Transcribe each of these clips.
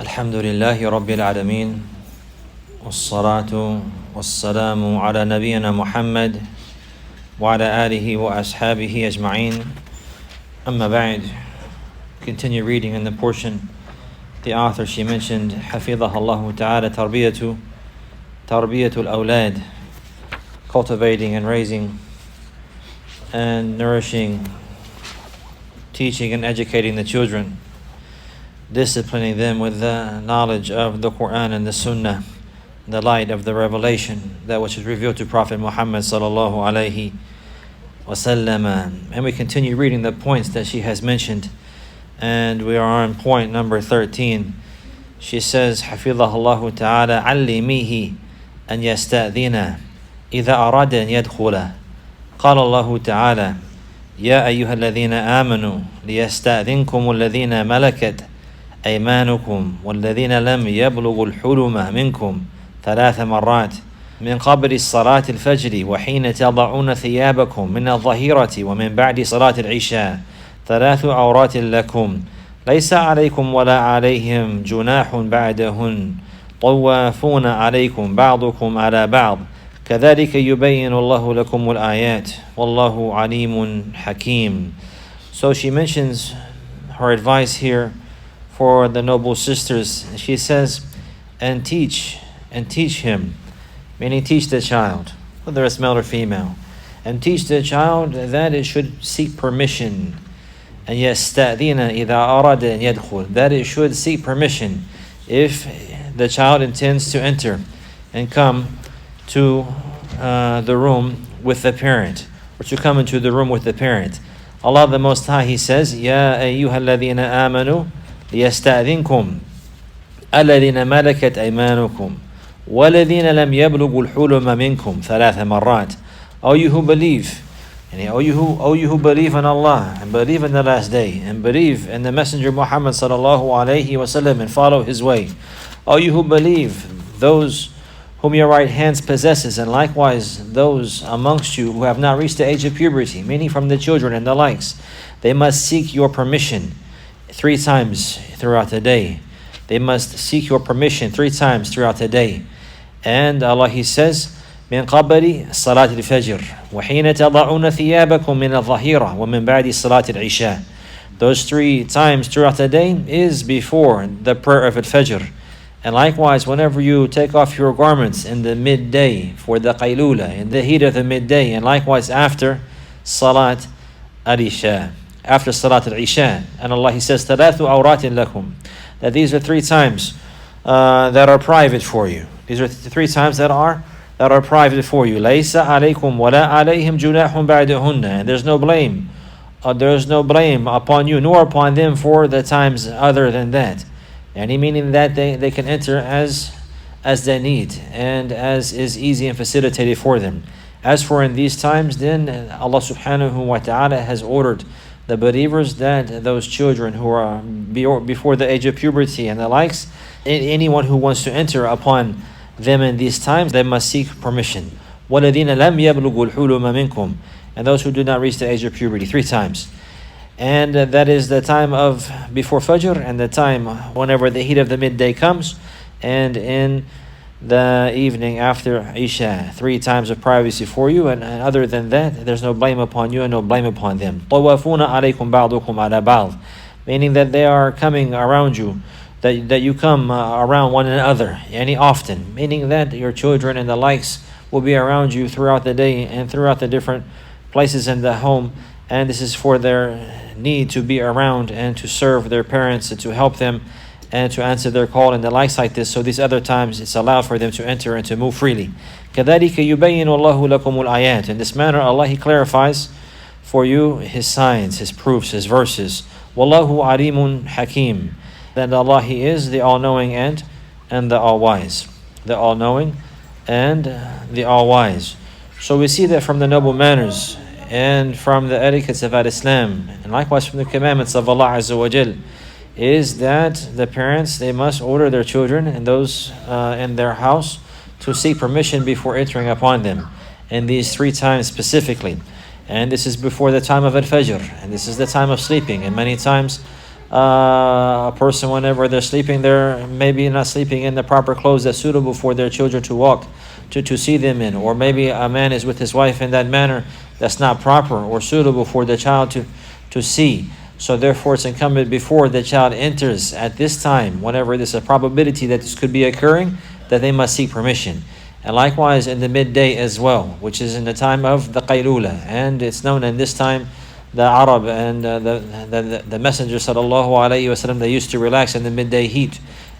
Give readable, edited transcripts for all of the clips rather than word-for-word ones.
الحمد لله رب العالمين والصلاة والسلام على نبينا محمد وعلى آله وأصحابه أجمعين أما بعد. Continue reading in the portion the author she mentioned حفظها الله تعالى تربية الأولاد, cultivating and raising and nourishing, teaching and educating the children, disciplining them with the knowledge of the Quran and the Sunnah, the light of the revelation, that which is revealed to Prophet Muhammad sallallahu alaihi wasallam. And we continue reading the points that she has mentioned, and we are on point number 13. She says, حفظه الله تعالى علميه أن يستأذن إذا أراد أن يدخل. قال الله تعالى يا أيها الذين آمنوا ليستأذنكم الذين ملكت أيمانكم والذين لم يبلغوا الحلم منكم 3 مرات من قبل الصلاة الفجر وحين تضعون ثيابكم من الظهيرة ومن بعد صلاة العشاء 3 عورات لكم ليس عليكم ولا عليهم جناح بعدهن طوافون عليكم بعضكم على بعض كذلك يبين الله لكم الآيات والله عليم حكيم. So she mentions her advice here for the noble sisters. She says, and teach him, meaning teach the child, whether it's male or female, and teach the child that it should seek permission. And يستأذن إذا أراد أن يدخل, that it should seek permission if the child intends to enter and come to the room with the parent, or to come into the room with the parent. Allah the Most High, He says, يا أيها الذين آمنوا ليستأذنكم الذين ملكت أيمانكم والذين لم يبلغوا الحلم منكم 3 مرات. O you who believe, O you who believe in Allah and believe in the last day and believe in the Messenger Muhammad sallallahu alaihi wasallam and follow his way. O you who believe, those whom your right hands possesses, and likewise those amongst you who have not reached the age of puberty, meaning from the children and the likes, they must seek your permission 3 times throughout the day. They must seek your permission 3 times throughout the day. And Allah, He says, من قبل صلاة الفجر وحين تضعون ثيابكم من الظهيرة ومن بعد صلاة العشاء. Those 3 times throughout the day is before the prayer of Al-Fajr. And likewise, whenever you take off your garments in the midday for the qaylula, in the heat of the midday, and likewise after Salat al-Isha, after Salat al-Isha. And Allah, He says, ثَلَاثُ عَوْرَاتٍ لَكُمْ, that these are 3 times that are private for you. These are 3 times that are private for you. لَيْسَ عَلَيْكُمْ وَلَا عَلَيْهِمْ جُنَاحٌ بَعْدَهُنَّ, and there's no blame upon you nor upon them for the times other than that. And meaning that they can enter as they need and as is easy and facilitated for them. As for in these times, then Allah subhanahu wa ta'ala has ordered the believers that those children who are before the age of puberty and the likes, anyone who wants to enter upon them in these times, they must seek permission. وَالَّذِينَ لَمْ يَبْلُغُوا الْحُلُمَ مِنْكُمْ, and those who do not reach the age of puberty 3 times. And that is the time of before Fajr and the time whenever the heat of the midday comes, and in the evening after Isha, 3 times of privacy for you, and other than that, there's no blame upon you and no blame upon them. طَوَّافُونَ عَلَيْكُمْ بَعْضُكُمْ عَلَى بَعْضٍ, meaning that they are coming around you, that you come around one another any often, meaning that your children and the likes will be around you throughout the day and throughout the different places in the home. And this is for their need to be around and to serve their parents and to help them and to answer their call and the likes like this. So these other times it's allowed for them to enter and to move freely. كَذَلِكَ يُبَيِّنُ اللَّهُ لَكُمُ الْآيَاتِ. In this manner, Allah, He clarifies for you His signs, His proofs, His verses. وَاللَّهُ عَلِيمٌ حَكِيمٌ. That Allah, He is the all-knowing and the all-wise. The all-knowing and the all-wise. So we see that from the noble manners and from the etiquettes of Islam, and likewise from the commandments of Allah Azza wa Jal, is that the parents, they must order their children and those in their house to seek permission before entering upon them, and these 3 times specifically. And this is before the time of Al-Fajr, and this is the time of sleeping, and many times A person, whenever they're sleeping, they're maybe not sleeping in the proper clothes that's suitable for their children to walk, to see them in. Or maybe a man is with his wife in that manner that's not proper or suitable for the child to see. So therefore it's incumbent before the child enters at this time, whenever there's a probability that this could be occurring, that they must seek permission. And likewise in the midday as well, which is in the time of the qaylula. And it's known in this time, the Arab and the Messenger sallallahu alaihi wasallam, they used to relax in the midday heat,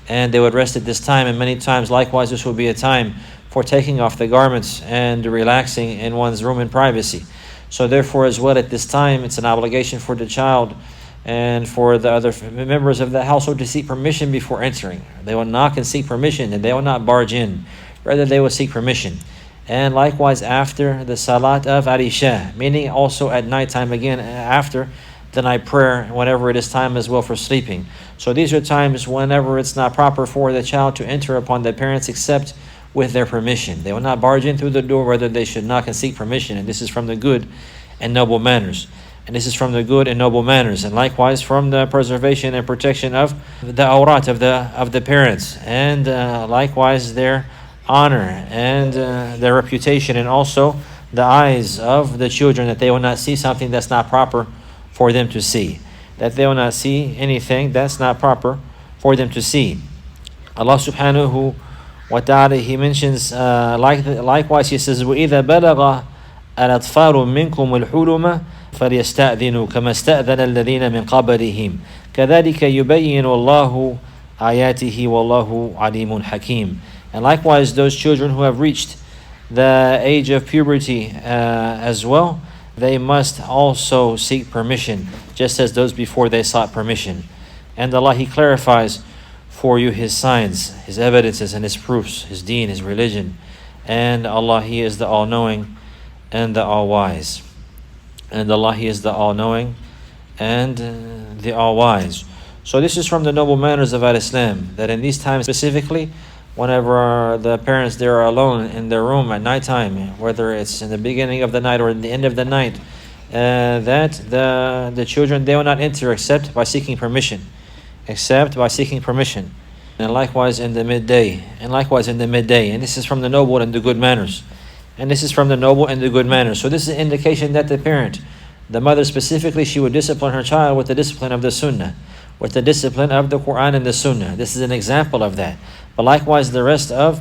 and they would rest at this time. And many times likewise this would be a time for taking off the garments and relaxing in one's room in privacy. So therefore as well at this time, it's an obligation for the child and for the other members of the household to seek permission before entering. They will knock and seek permission, and they will not barge in. Rather they will seek permission. And likewise after the Salat of Al-Isha, meaning also at nighttime, again after the night prayer, whenever it is time as well for sleeping. So these are times whenever it's not proper for the child to enter upon their parents except with their permission. They will not barge in through the door, rather they should knock and seek permission. And this is from the good and noble manners. And this is from the good and noble manners. And likewise from the preservation and protection of the awrat of the parents. And likewise their honor and their reputation, and also the eyes of the children, that they will not see something that's not proper for them to see. That they will not see anything that's not proper for them to see. Allah subhanahu wa ta'ala, He mentions likewise, He says, وَإِذَا بَلَغَ الْأَطْفَالُ مِنْكُمُ الْحُلُمَ فَلْيَسْتَأْذِنُوا كَمَا اسْتَأْذَنَ الَّذِينَ مِنْ قَبْلِهِمْ كَذَلِكَ يُبَيِّنُ اللَّهُ آيَاتِهِ وَاللَّهُ عَلِيمٌ حَكِيمٌ. And likewise those children who have reached the age of puberty as well, they must also seek permission, just as those before they sought permission. And Allah, He clarifies for you His signs, His evidences and His proofs, His deen, His religion. And Allah, He is the all-knowing and the all-wise. And Allah, He is the all-knowing and the all-wise. So this is from the noble manners of Al-Islam, that in these times specifically, whenever the parents they are alone in their room at nighttime, whether it's in the beginning of the night or in the end of the night, that the children, they will not enter except by seeking permission. Except by seeking permission. And likewise in the midday. And likewise in the midday. And this is from the noble and the good manners. And this is from the noble and the good manners. So this is an indication that the parent, the mother specifically, she would discipline her child with the discipline of the Sunnah, with the discipline of the Quran and the Sunnah. This is an example of that. But likewise the rest of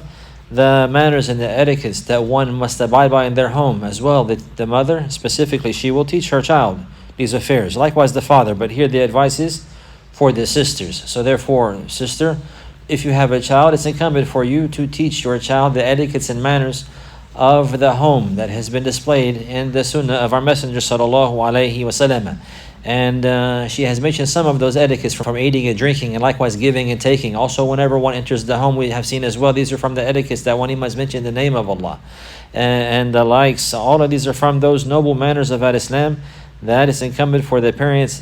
the manners and the etiquettes that one must abide by in their home as well. The mother specifically, she will teach her child these affairs. Likewise the father. But here the advice is for the sisters. So therefore, sister, if you have a child, it's incumbent for you to teach your child the etiquettes and manners of the home that has been displayed in the Sunnah of our Messenger sallallahu alaihi wasallam. And she has mentioned some of those etiquettes from eating and drinking, and likewise giving and taking. Also, whenever one enters the home, we have seen as well, these are from the etiquettes that one must mention the name of Allah. And the likes, all of these are from those noble manners of Islam that is incumbent for the parents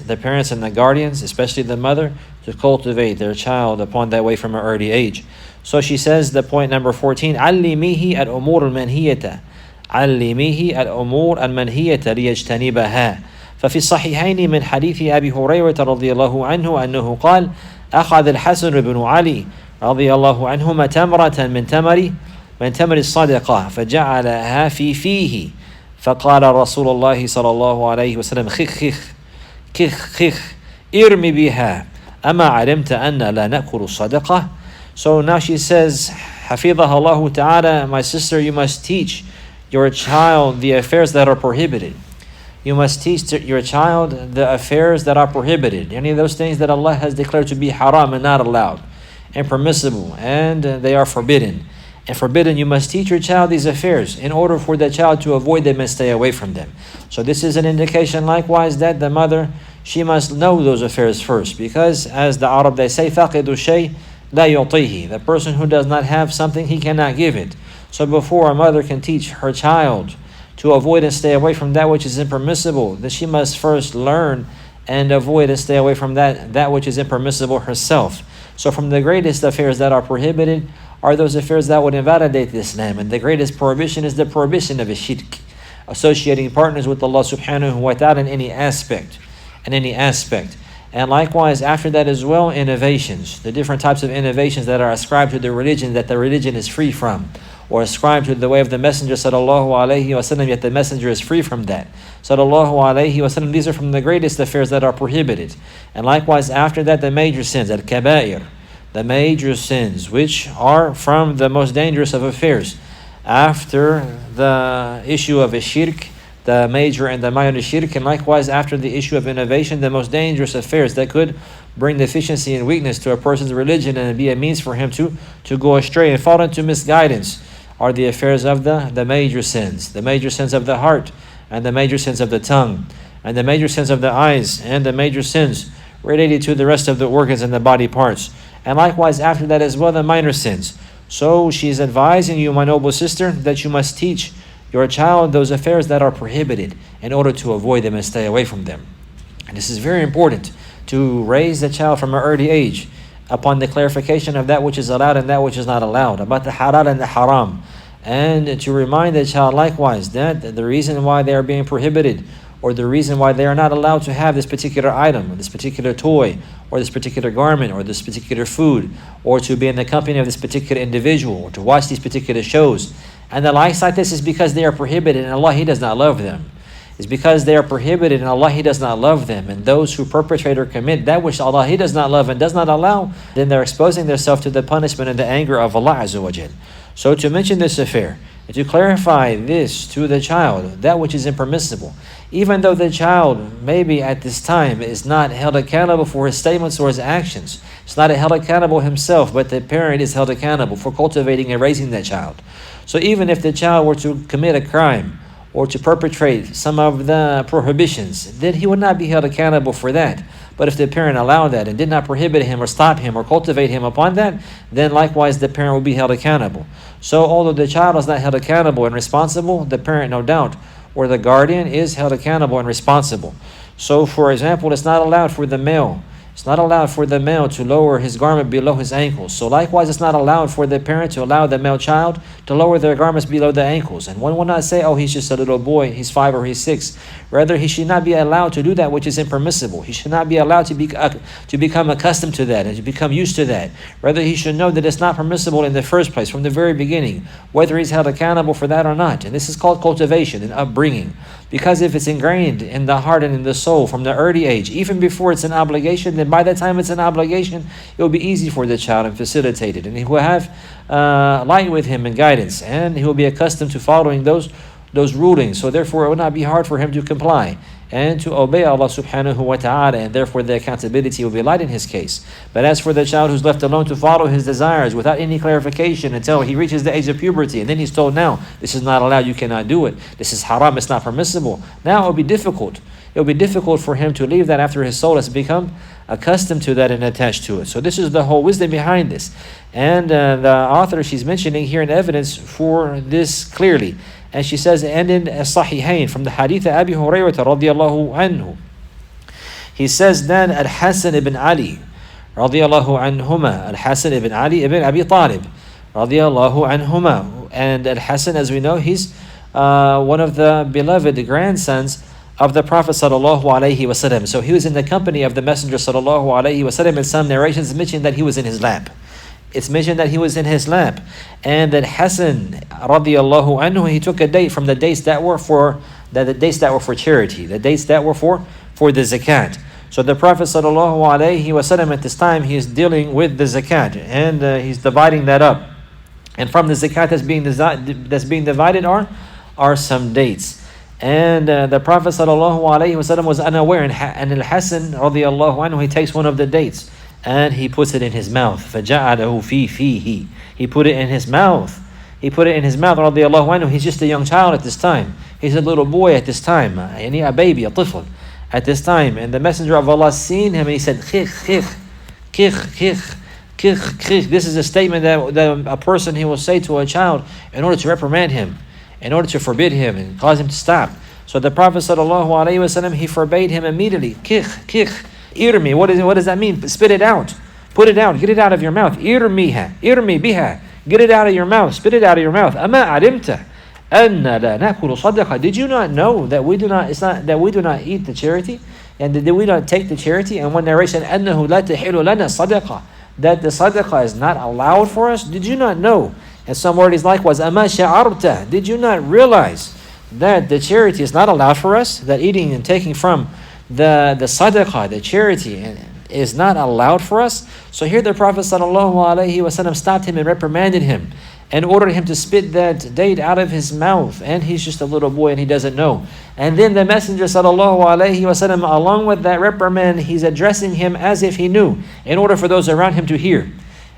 and the guardians, especially the mother, to cultivate their child upon that way from an early age. So she says, the point number 14, علميه الأمور المنهية علميه الأمور المنهية ليجتنبها. ففي الصحيحين من حديث أبي هريرة رضي الله عنه أنه قال أخذ الحسن بن علي رضي الله عنهما تمرة من تمر الصدقة فجعلها في فيه فقال رسول الله صلى الله عليه وسلم خخ ارمي بها أما علمت أن لا نأكل الصدقة. So now she says, حفظها الله تعالى, my sister, you must teach your child the affairs that are prohibited. You must teach your child the affairs that are prohibited. Any of those things that Allah has declared to be haram and not allowed, and permissible, and they are forbidden. And forbidden, you must teach your child these affairs in order for the child to avoid them and stay away from them. So this is an indication likewise that the mother, she must know those affairs first. Because as the Arab, they say, فَقِدُ الشَّيْء لَا يُعْطِيهِ. The person who does not have something, he cannot give it. So before a mother can teach her child to avoid and stay away from that which is impermissible, that she must first learn and avoid and stay away from that which is impermissible herself. So from the greatest affairs that are prohibited are those affairs that would invalidate Islam. And the greatest prohibition is the prohibition of shirk, associating partners with Allah subhanahu wa ta'ala in any aspect. And likewise, after that as well, innovations, the different types of innovations that are ascribed to the religion that the religion is free from, or ascribed to the way of the Messenger sallallahu alaihi wasallam, yet the Messenger is free from that. Sallallahu alaihi wasallam, these are from the greatest affairs that are prohibited. And likewise, after that, the major sins, al-kaba'ir, the major sins, which are from the most dangerous of affairs. After the issue of a shirk, the major and the minor shirk, and likewise after the issue of innovation, the most dangerous affairs that could bring deficiency and weakness to a person's religion and be a means for him to go astray and fall into misguidance, are the affairs of the major sins of the heart, and the major sins of the tongue, and the major sins of the eyes, and the major sins related to the rest of the organs and the body parts. And likewise after that as well, the minor sins. So she's advising you, my noble sister, that you must teach your child those affairs that are prohibited in order to avoid them and stay away from them. And this is very important, to raise the child from an early age upon the clarification of that which is allowed and that which is not allowed, about the halal and the haram, and to remind the child likewise that the reason why they are being prohibited, or the reason why they are not allowed to have this particular item, or this particular toy, or this particular garment, or this particular food, or to be in the company of this particular individual, or to watch these particular shows, and the likes like this, is because they are prohibited and Allah, He does not love them. It's because they are prohibited and Allah, He does not love them. And those who perpetrate or commit that which Allah, He does not love and does not allow, then they're exposing themselves to the punishment and the anger of Allah Azza wa Jal. So to mention this affair, and to clarify this to the child, that which is impermissible, even though the child maybe at this time is not held accountable for his statements or his actions, it's not held accountable himself, but the parent is held accountable for cultivating and raising that child. So even if the child were to commit a crime or to perpetrate some of the prohibitions, then he would not be held accountable for that. But if the parent allowed that and did not prohibit him or stop him or cultivate him upon that, then likewise the parent will be held accountable. So although the child is not held accountable and responsible, the parent, no doubt, or the guardian is held accountable and responsible. So for example, it's not allowed for the male to lower his garment below his ankles. So likewise, it's not allowed for the parent to allow the male child to lower their garments below the ankles. And one will not say, oh, he's just a little boy, he's 5 or he's 6. Rather, he should not be allowed to do that which is impermissible. He should not be allowed to become accustomed to that and to become used to that. Rather, he should know that it's not permissible in the first place, from the very beginning, whether he's held accountable for that or not. And this is called cultivation and upbringing. Because if it's ingrained in the heart and in the soul from the early age, even before it's an obligation, then by the time it's an obligation, it will be easy for the child and facilitated. And he will have light with him and guidance, and he will be accustomed to following those rulings. So therefore, it will not be hard for him to comply and to obey Allah subhanahu wa ta'ala, and therefore the accountability will be light in his case. But as for the child who's left alone to follow his desires without any clarification until he reaches the age of puberty, and then he's told, now this is not allowed, you cannot do it, this is haram, it's not permissible, now it will be difficult. It will be difficult for him to leave that after his soul has become accustomed to that and attached to it. So this is the whole wisdom behind this. And the author, she's mentioning here an evidence for this clearly. And she says, and in As-Sahihain, from the hadith of Abi Hurayrah radiyallahu anhu, he says that Al-Hasan ibn Ali radiyallahu anhuma, Al-Hasan ibn Ali ibn Abi Talib radiyallahu anhuma, and Al-Hasan, as we know, he's one of the beloved grandsons of the Prophet sallallahu alaihi wasallam. So he was in the company of the Messenger sallallahu alaihi wasallam, and some narrations mention that he was in his lap. It's mentioned that he was in his lap, and that Hasan radiyallahu anhu, he took a date from the dates that were for charity, the dates that were for the zakat. So the Prophet sallallahu alaihi wasallam at this time, he is dealing with the zakat, and he's dividing that up. And from the zakat that's being divided are some dates. And the Prophet sallallahu alaihi wasallam was unaware, and Al-Hasan radiyallahu anhu, he takes one of the dates and he puts it in his mouth. فَجَعَلَهُ فِي فِيهِ. He put it in his mouth. Radiyallahu anhu. He's just a young child at this time. He's a little boy at this time. A baby, a tifl at this time. And the Messenger of Allah seen him and he said, khikh. This is a statement that a person, he will say to a child in order to reprimand him, in order to forbid him and cause him to stop. So the Prophet sallallahu alaihi wasallam, he forbade him immediately. Khikh. Irmi, what does that mean? Spit it out. Put it out. Get it out of your mouth. Irmi biha. Get it out of your mouth. Spit it out of your mouth. Ama alimta anna la nakulu sadaqa. Did you not know that we do not eat the charity? And did we not take the charity? And one narration, أَنَّهُ لَا تَحِلُ لَنَا صَدَقَةً, that the sadaqah is not allowed for us? Did you not know? And some word is likewise, أَمَا شَعَرْتَ, did you not realize that the charity is not allowed for us? That eating and taking from the sadaqah, the charity, is not allowed for us? So here the Prophet ﷺ stopped him and reprimanded him and ordered him to spit that date out of his mouth. And he's just a little boy and he doesn't know. And then the Messenger ﷺ, along with that reprimand, he's addressing him as if he knew, in order for those around him to hear.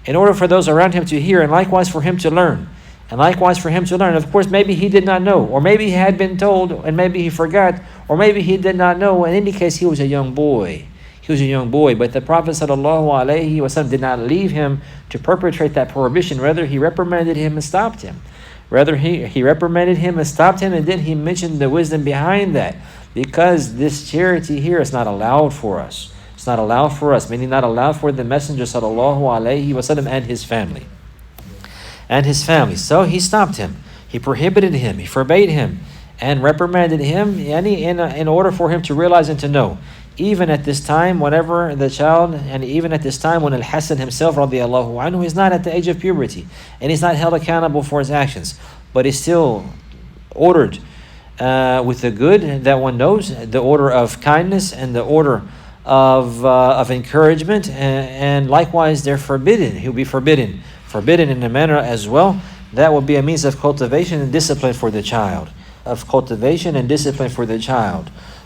In order for those around him to hear, and likewise for him to learn. And likewise for him to learn. Of course, maybe he did not know, or maybe he had been told, and maybe he forgot, or maybe he did not know. In any case, he was a young boy. He was a young boy, but the Prophet ﷺ did not leave him to perpetrate that prohibition. Rather, he reprimanded him and stopped him. He reprimanded him and stopped him, and then he mentioned the wisdom behind that. Because this charity here is not allowed for us. It's not allowed for us, meaning not allowed for the Messenger ﷺ and his family. And his family. So he stopped him. He prohibited him. He forbade him. And reprimanded him in order for him to realize and to know. Even at this time, whenever the child, and even at this time when Al-Hasan himself, radiallahu anhu, is not at the age of puberty, and he's not held accountable for his actions, but he's still ordered with the good that one knows, the order of kindness and the order of encouragement, and likewise they're forbidden. He'll be forbidden in a manner as well. That will be a means of cultivation and discipline for the child.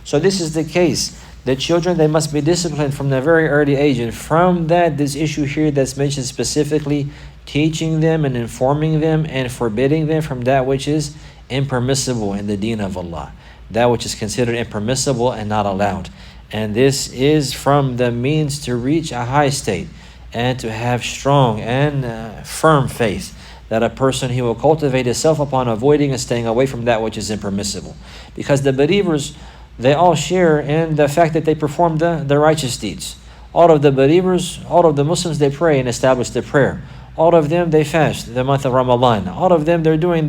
So this is the case. The children, they must be disciplined from a very early age. And from that, this issue here that's mentioned specifically, teaching them and informing them and forbidding them from that which is impermissible in the deen of Allah. That which is considered impermissible and not allowed. And this is from the means to reach a high state and to have strong and firm faith that a person, he will cultivate himself upon avoiding and staying away from that which is impermissible. Because the believers, they all share in the fact that they perform the righteous deeds. All of the believers, all of the Muslims, they pray and establish the prayer. All of them, they fast the month of Ramadan. All of them, they're doing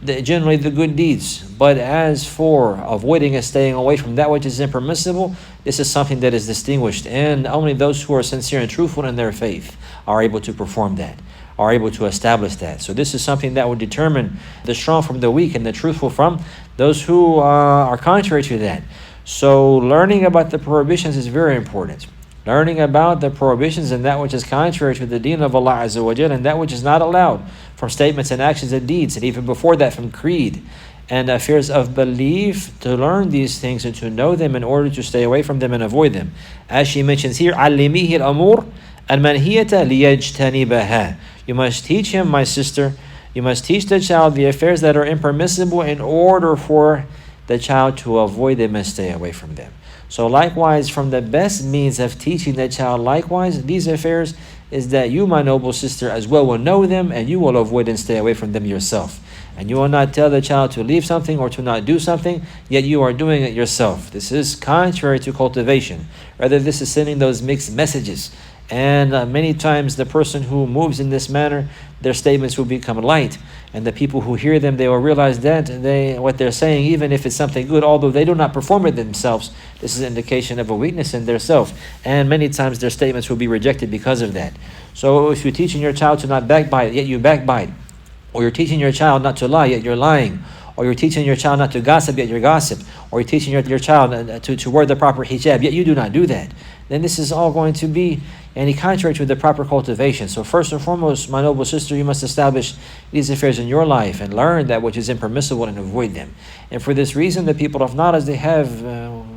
generally the good deeds. But as for avoiding and staying away from that which is impermissible, this is something that is distinguished. And only those who are sincere and truthful in their faith are able to perform that, are able to establish that. So this is something that will determine the strong from the weak and the truthful from those who are contrary to that. So learning about the prohibitions is very important. Learning about the prohibitions and that which is contrary to the deen of Allah Azza wa Jal, and that which is not allowed from statements and actions and deeds, and even before that from creed and affairs of belief, to learn these things and to know them in order to stay away from them and avoid them. As she mentions here, عَلِّمِيهِ الْأَمُورِ الْمَنْهِيَةَ لِيَجْتَنِبَهَا. You must teach him, my sister, you must teach the child the affairs that are impermissible in order for the child to avoid them and stay away from them. So likewise, from the best means of teaching the child likewise these affairs is that you, my noble sister, as well will know them, and you will avoid and stay away from them yourself. And you will not tell the child to leave something or to not do something, yet you are doing it yourself. This is contrary to cultivation. Rather, this is sending those mixed messages. And many times the person who moves in this manner, their statements will become light. And the people who hear them, they will realize that what they're saying, even if it's something good, although they do not perform it themselves, this is an indication of a weakness in their self. And many times their statements will be rejected because of that. So if you're teaching your child to not backbite, yet you backbite, or you're teaching your child not to lie, yet you're lying, or you're teaching your child not to gossip, yet you're gossip, or you're teaching your child to wear the proper hijab, yet you do not do that, then this is all going to be contrary to the proper cultivation. So first and foremost, my noble sister, you must establish these affairs in your life and learn that which is impermissible and avoid them. And for this reason, the people of knowledge, they have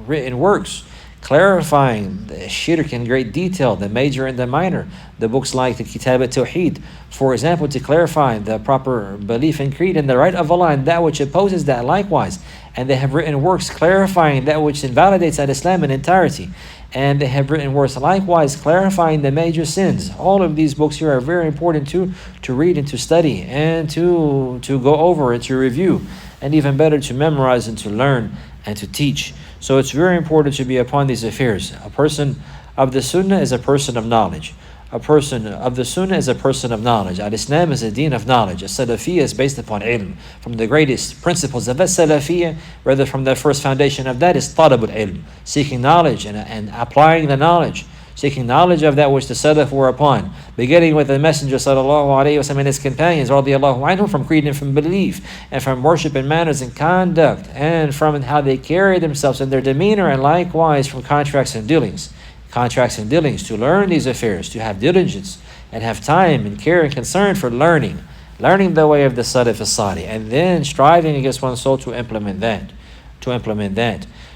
written works clarifying the shirk in great detail, the major and the minor. The books like the Kitab al-Tawheed, for example, to clarify the proper belief in creed and the right of Allah and that which opposes that likewise. And they have written works clarifying that which invalidates Islam in entirety. And they have written works likewise clarifying the major sins. All of these books here are very important to read and to study and to go over and to review, and even better to memorize and to learn and to teach. So it's very important to be upon these affairs. A person of the Sunnah is a person of knowledge. a person of the Sunnah is a person of knowledge. Al-Islam is a deen of knowledge. As-Salafiyya is based upon ilm. From the greatest principles of As-Salafiyya, rather from the first foundation of that is talabul ilm, seeking knowledge and applying the knowledge, seeking knowledge of that which the Salaf were upon, beginning with the Messenger sallallahu alaihi wasallam and his companions radiallahu anhum, from creed and from belief and from worship and manners and conduct and from how they carry themselves and their demeanor, and likewise from contracts and dealings, to learn these affairs, to have diligence and have time and care and concern for learning the way of the Salaf as-Salih, and then striving against one's soul to implement that.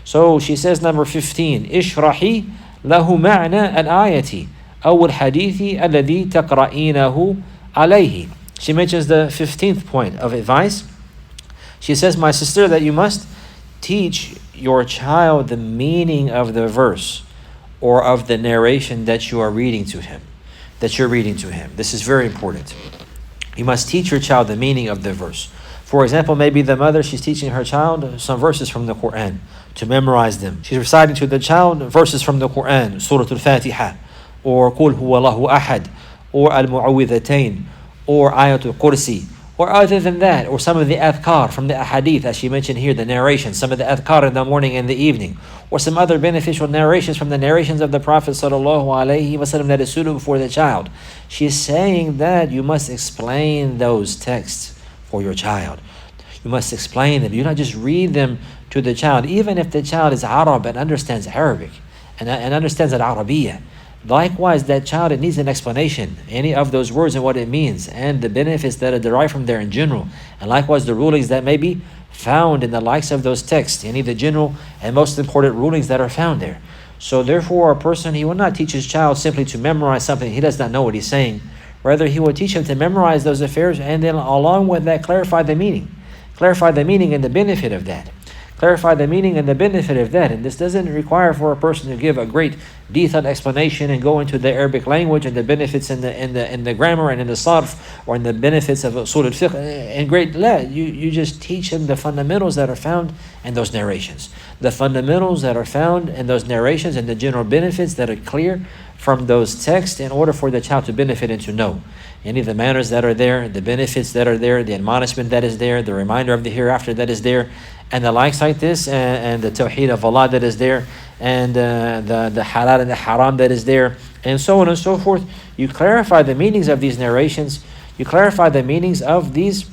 So she says, number 15, اشرحي له معنى الآية أو الحديث الذي تقرأينه عليه. She mentions the 15th point of advice. She says, my sister, that you must teach your child the meaning of the verse or of the narration that you are reading to him. This is very important. You must teach your child the meaning of the verse. For example, maybe the mother, she's teaching her child some verses from the Quran to memorize them. She's reciting to the child verses from the Quran, Surah Al-Fatiha, or Qul Huwallahu Ahad, or Al-Mu'awwidhatayn, or Ayatul Kursi, or other than that, or some of the adhkar from the ahadith, as she mentioned here, the narration, some of the adhkar in the morning and the evening, or some other beneficial narrations from the narrations of the Prophet sallallahu alaihi wasallam that is suitable for the child. She is saying that you must explain those texts for your child. You must explain them. You not just read them to the child, even if the child is Arab and understands Arabic and understands Al-Arabiyyah. Likewise, that child, it needs an explanation, any of those words and what it means, and the benefits that are derived from there in general, and likewise the rulings that may be found in the likes of those texts, any of the general and most important rulings that are found there. So therefore, a person, he will not teach his child simply to memorize something he does not know what he's saying. Rather, he will teach him to memorize those affairs, and then along with that, clarify the meaning and the benefit of that. And this doesn't require for a person to give a great detailed explanation and go into the Arabic language and the benefits in the grammar and in the sarf, or in the benefits of usul al-fiqh and great. You just teach him the fundamentals that are found in those narrations. The fundamentals that are found in those narrations and the general benefits that are clear from those texts, in order for the child to benefit and to know any of the manners that are there, the benefits that are there, the admonishment that is there, the reminder of the hereafter that is there, and the likes like this, and the tawheed of Allah that is there, and the halal and the haram that is there, and so on and so forth. You clarify the meanings of these narrations, you clarify the meanings of these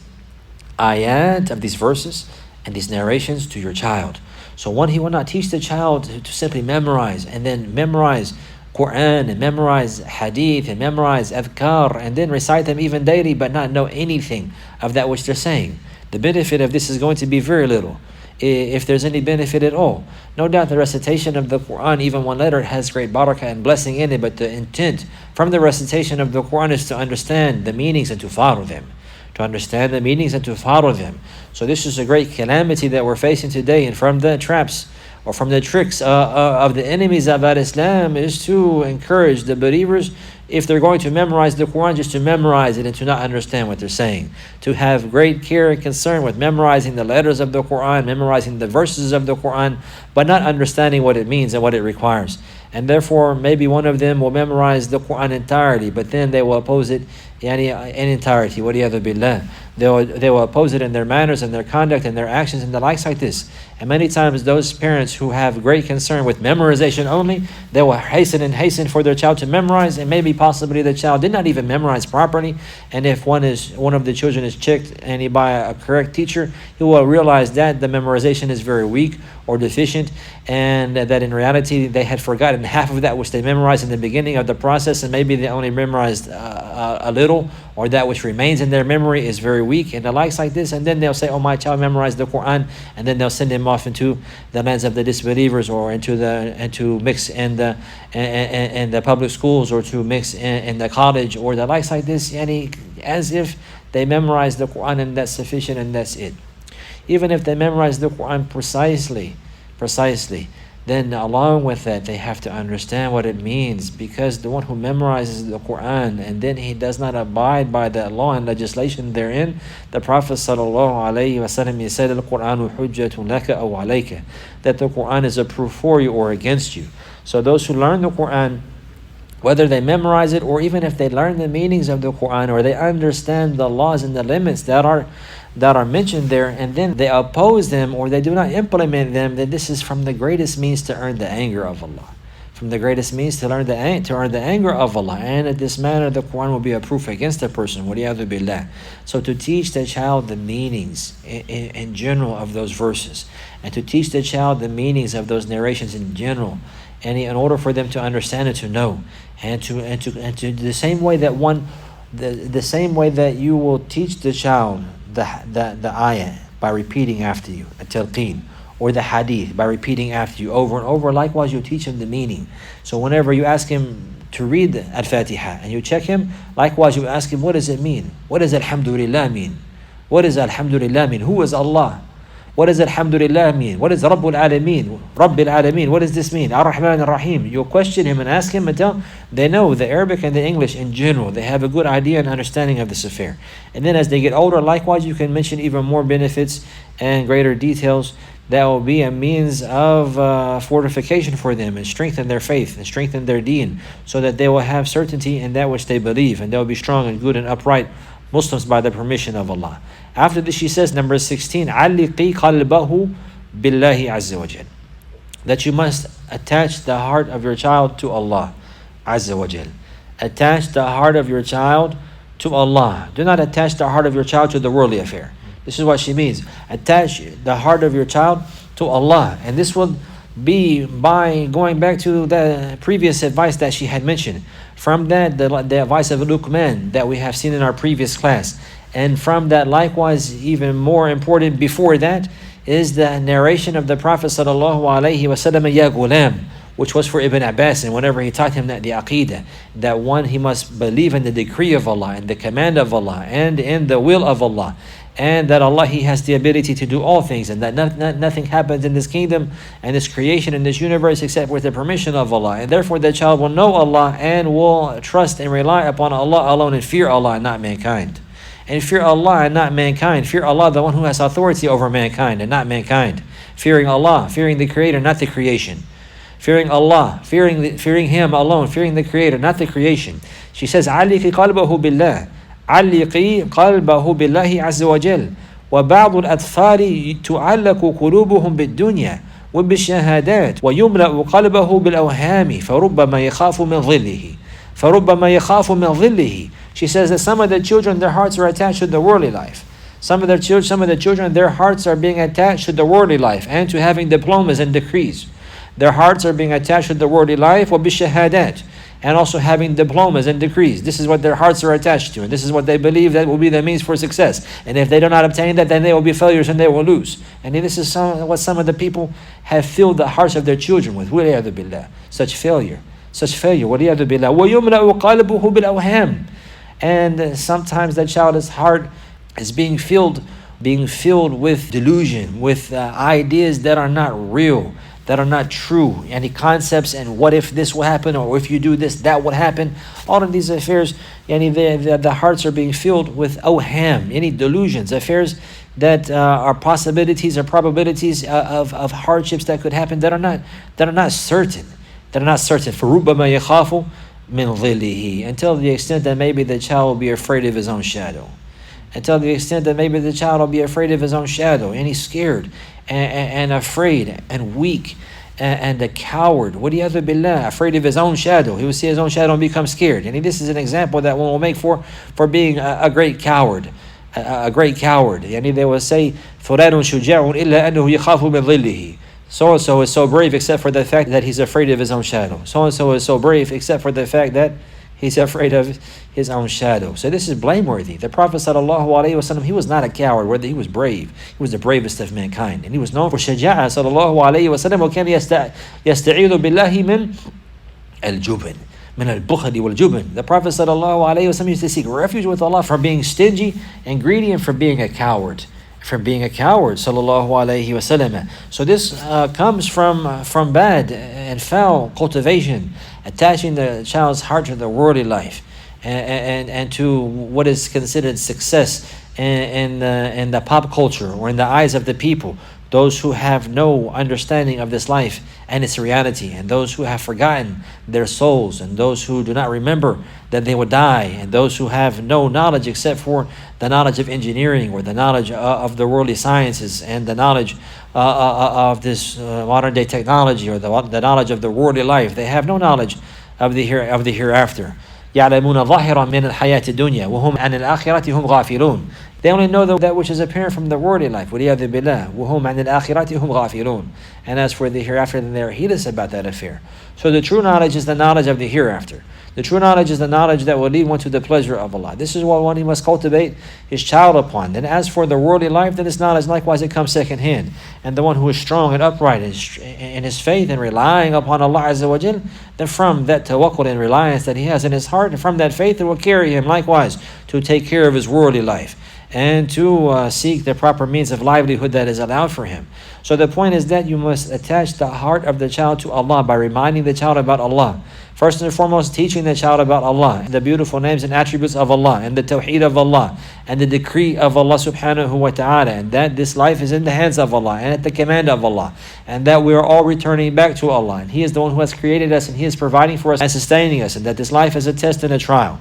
ayat, of these verses and these narrations to your child. So one, he will not teach the child to simply memorize, and then memorize Quran and memorize hadith and memorize adhkar and then recite them even daily, but not know anything of that which they're saying. The benefit of this is going to be very little, if there's any benefit at all. No doubt the recitation of the Quran, even one letter, has great barakah and blessing in it, but the intent from the recitation of the Quran is to understand the meanings and to follow them. So this is a great calamity that we're facing today, and from the traps or from the tricks of the enemies of Islam is to encourage the believers, if they're going to memorize the Quran, just to memorize it and to not understand what they're saying. To have great care and concern with memorizing the letters of the Quran, memorizing the verses of the Quran, but not understanding what it means and what it requires. And therefore, maybe one of them will memorize the Quran entirely, but then they will oppose it in entirety. وَلِيَذُ بِاللَّهِ. They will oppose it in their manners and their conduct and their actions and the likes like this. And many times those parents who have great concern with memorization only, they will hasten for their child to memorize, and maybe possibly the child did not even memorize properly. And if one of the children is checked and by a correct teacher, he will realize that the memorization is very weak or deficient, and that in reality they had forgotten half of that which they memorized in the beginning of the process, and maybe they only memorized a little, or that which remains in their memory is very weak, and the likes like this. And then they'll say, oh, my child memorized the Quran, and then they'll send him off into the lands of the disbelievers, or into mix in the public schools, or to mix in the college, or the likes like this, as if they memorized the Quran and that's sufficient and that's it. Even if they memorize the Quran precisely, then along with that, they have to understand what it means, because the one who memorizes the Quran and then he does not abide by the law and legislation therein, the Prophet ﷺ, he said, "Al-Qur'anu hujjatun laka aw alayka," that the Quran is a proof for you or against you. So those who learn the Quran whether they memorize it or even if they learn the meanings of the Quran or they understand the laws and the limits that are mentioned there, and then they oppose them or they do not implement them, then this is from the greatest means to earn the anger of Allah. From the greatest means to earn the anger of Allah. And in this manner, the Quran will be a proof against the person. وَلِيَعْذُ بِاللَّهِ. So to teach the child the meanings in general of those verses, and to teach the child the meanings of those narrations in general, and in order for them to understand and to know, and to the same way that the same way that you will teach the child the ayah by repeating after you, a talqeen, or the hadith by repeating after you over and over. Likewise, you teach him the meaning. So whenever you ask him to read Al-Fatiha and you check him, likewise you ask him, what does it mean? What does Alhamdulillah mean? What does Alhamdulillah mean? Who is Allah? What does Alhamdulillah mean? What is Rabbul Alameen? Rabbil Alameen. What does this mean? Ar-Rahman Ar-Rahim. You'll question him and ask him until they know the Arabic and the English in general. They have a good idea and understanding of this affair. And then as they get older, likewise, you can mention even more benefits and greater details that will be a means of fortification for them and strengthen their faith and strengthen their deen, so that they will have certainty in that which they believe, and they will be strong and good and upright Muslims by the permission of Allah. After this, she says, number 16, عَلِّقِي قَلْبَهُ بِاللَّهِ عَزَّ وَجَلَ. That you must attach the heart of your child to Allah Azza wa Jal. Attach the heart of your child to Allah. Do not attach the heart of your child to the worldly affair. This is what she means. Attach the heart of your child to Allah. And this will be by going back to the previous advice that she had mentioned. From that, the advice of Luqman that we have seen in our previous class. And from that, likewise, even more important before that, is the narration of the Prophet ﷺ, Ya Ghulam, which was for Ibn Abbas, and whenever he taught him that the Aqidah, that one, he must believe in the decree of Allah, and the command of Allah, and in the will of Allah, and that Allah, He has the ability to do all things, and that nothing happens in this kingdom and this creation in this universe except with the permission of Allah. And therefore the child will know Allah and will trust and rely upon Allah alone and fear Allah and not mankind. And fear Allah and not mankind. Fear Allah, the one who has authority over mankind and not mankind. Fearing Allah, fearing the Creator, not the creation. Fearing Allah, fearing Him alone, fearing the Creator, not the creation. She says, عَلِّقِ قَلْبَهُ بِاللَّهِ عَلِّقِ قَلْبَهُ بِاللَّهِ عَزَّ وَجَلَ وَبَعْضُ الْأَطْفَالِ تُعَلَّقُ قُلُوبُهُم بِالدُّنْيَا وبالشهادات ويملأ قلبه بالأوهام فربما يخاف من ظله فربما يخاف من ظله. She says that some of the children, their hearts are attached to the worldly life. Some of the children, their hearts are being attached to the worldly life and to having diplomas and degrees. Their hearts are being attached to the worldly life, وبالشهادات, and also having diplomas and degrees. This is what their hearts are attached to, and this is what they believe that will be the means for success. And if they do not obtain that, then they will be failures and they will lose. And this is what some of the people have filled the hearts of their children with. وَلِيَعْذُ بِاللَّهِ. Such failure. وَلِيَعْذُ بِاللَّهِ وَيُمْلَأُ قَلْبُهُ بِالْأَوْهَامِ. And sometimes that child's heart is being filled with delusion, with ideas that are not real, that are not true, any concepts, and what if this will happen, or if you do this, that would happen. All of these affairs, the hearts are being filled with awham, any delusions, affairs that are possibilities or probabilities of hardships that could happen that are not certain. فَرُبَّمَا يَخَافُ مِنْ ظِلِّهِ. Until the extent that maybe the child will be afraid of his own shadow. Until the extent that maybe the child will be afraid of his own shadow, and he's scared and afraid and weak and a coward. وَلِيَعْذُ بِاللَّهِ. Afraid of his own shadow. He will see his own shadow and become scared. And this is an example that one will make for being a great coward. A great coward. They will say, فُلَانٌ شُجَاعٌ إِلَّا أَنَّهُ يَخَافُ مِنْ ظِلِّهِ. So-and-so is so brave except for the fact that he's afraid of his own shadow. So-and-so is so brave except for the fact that he's afraid of his own shadow. So this is blameworthy. The Prophet ﷺ, he was not a coward, whether he was brave. He was the bravest of mankind. And he was known for shaja'a ﷺ. وَكَانَ يَسْتَعِيذُ بِاللَّهِ مِنْ الْجُبْنِ مِنَ الْبُخْلِ وَالْجُبْنِ. The Prophet ﷺ used to seek refuge with Allah from being stingy and greedy, and from being a coward. Sallallahu alayhi wasallam. So this comes from bad and foul cultivation, attaching the child's heart to the worldly life and to what is considered success in the pop culture or in the eyes of the people, those who have no understanding of this life and its reality, and those who have forgotten their souls, and those who do not remember that they would die, and those who have no knowledge except for the knowledge of engineering, or the knowledge of the worldly sciences, and the knowledge of this modern day technology, or the knowledge of the worldly life. They have no knowledge of the hereafter. يعلمون ظاهرا من الحياة الدنيا وهم عن الآخرة هم غافلون. They only know that which is apparent from the worldly life. وَلِيَذِ بِاللَّهِ وَهُمْ عَنِ الْآخِرَةِ هُمْ غَافِلُونَ. And as for the hereafter, then they are heedless about that affair. So the true knowledge is the knowledge of the hereafter. The true knowledge is the knowledge that will lead one to the pleasure of Allah. This is what one must cultivate his child upon. Then as for the worldly life, then this knowledge likewise it comes second hand. And the one who is strong and upright in his faith and relying upon Allah Azza wa Jal, then from that tawakkul and reliance that he has in his heart, and from that faith, it will carry him likewise to take care of his worldly life, and to seek the proper means of livelihood that is allowed for him. So the point is that you must attach the heart of the child to Allah by reminding the child about Allah. First and foremost, teaching the child about Allah, the beautiful names and attributes of Allah, and the tawheed of Allah, and the decree of Allah subhanahu wa ta'ala, and that this life is in the hands of Allah and at the command of Allah, and that we are all returning back to Allah, and He is the one who has created us, and He is providing for us and sustaining us, and that this life is a test and a trial,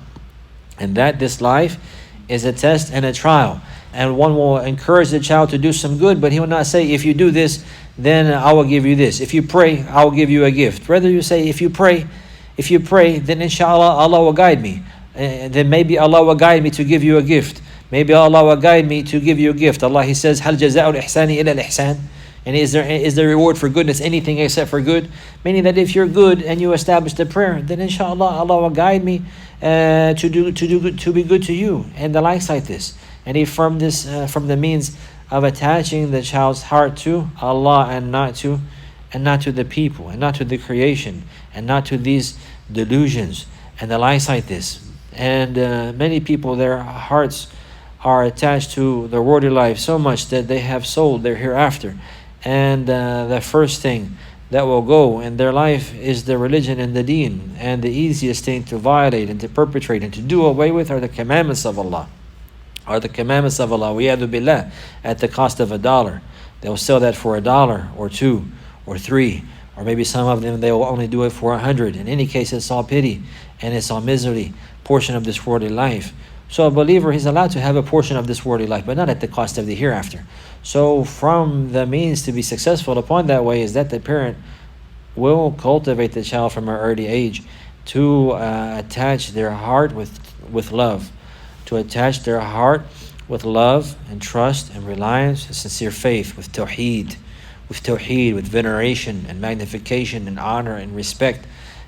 and that this life is a test and a trial. And one will encourage the child to do some good, but he will not say, if you do this, then I will give you this. If you pray, I will give you a gift. Rather, you say, if you pray, then inshallah Allah will guide me. Then maybe Allah will guide me to give you a gift. Maybe Allah will guide me to give you a gift. Allah, He says, هَلْ جَزَاءُ الْإِحْسَانِ إِلَى الْإِحْسَانِ. And is the reward for goodness anything except for good? Meaning that if you're good and you establish the prayer, then inshallah Allah will guide me to be good to you, and the likes like this. And from the means of attaching the child's heart to Allah, and not to the people, and not to the creation, and not to these delusions and the likes like this. And many people, their hearts are attached to the worldly life so much that they have sold their hereafter. And the first thing that will go in their life is the religion and the deen. And the easiest thing to violate and to perpetrate and to do away with are the commandments of Allah. Are the commandments of Allah, وَيَعْذُ بِاللَّهِ, at the cost of $1. They will sell that for $1 or $2 or $3, or maybe some of them they will only do it for 100. In any case, it's all pity and it's all misery, portion of this worldly life. So a believer, he's allowed to have a portion of this worldly life, but not at the cost of the hereafter. So from the means to be successful upon that way is that the parent will cultivate the child from an early age to attach their heart with love, to attach their heart with love and trust and reliance and sincere faith, with tawheed, with veneration and magnification and honor and respect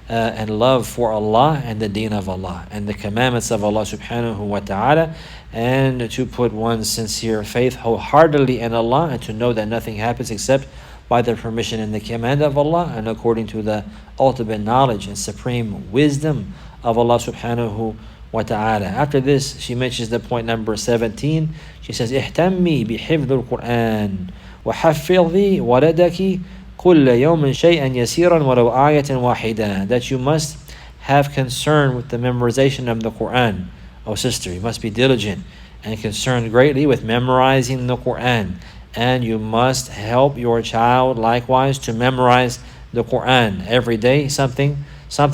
and love for Allah and the deen of Allah and the commandments of Allah subhanahu wa ta'ala, and to put one's sincere faith wholeheartedly in Allah, and to know that nothing happens except by the permission and the command of Allah, and according to the ultimate knowledge and supreme wisdom of Allah subhanahu wa ta'ala. After this, she mentions the point number 17. She says, اهتمي بحفظ القرآن وحفظي ولدك كل يوم شيئا يسيرا ولو آية واحدة. That you must have concern with the memorization of the Quran. Oh sister, you must be diligent and concerned greatly with memorizing the Quran. And you must help your child likewise to memorize the Quran every day, something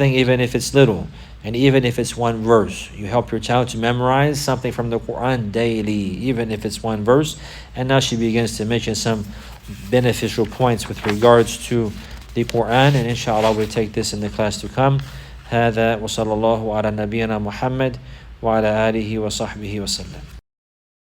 even if it's little. And even if it's one verse, you help your child to memorize something from the Quran daily, even if it's one verse. And now she begins to mention some beneficial points with regards to the Quran, and inshallah we'll take this in the class to come. هذا وصلى الله على نبينا محمد وعلى آله وصحبه وسلم.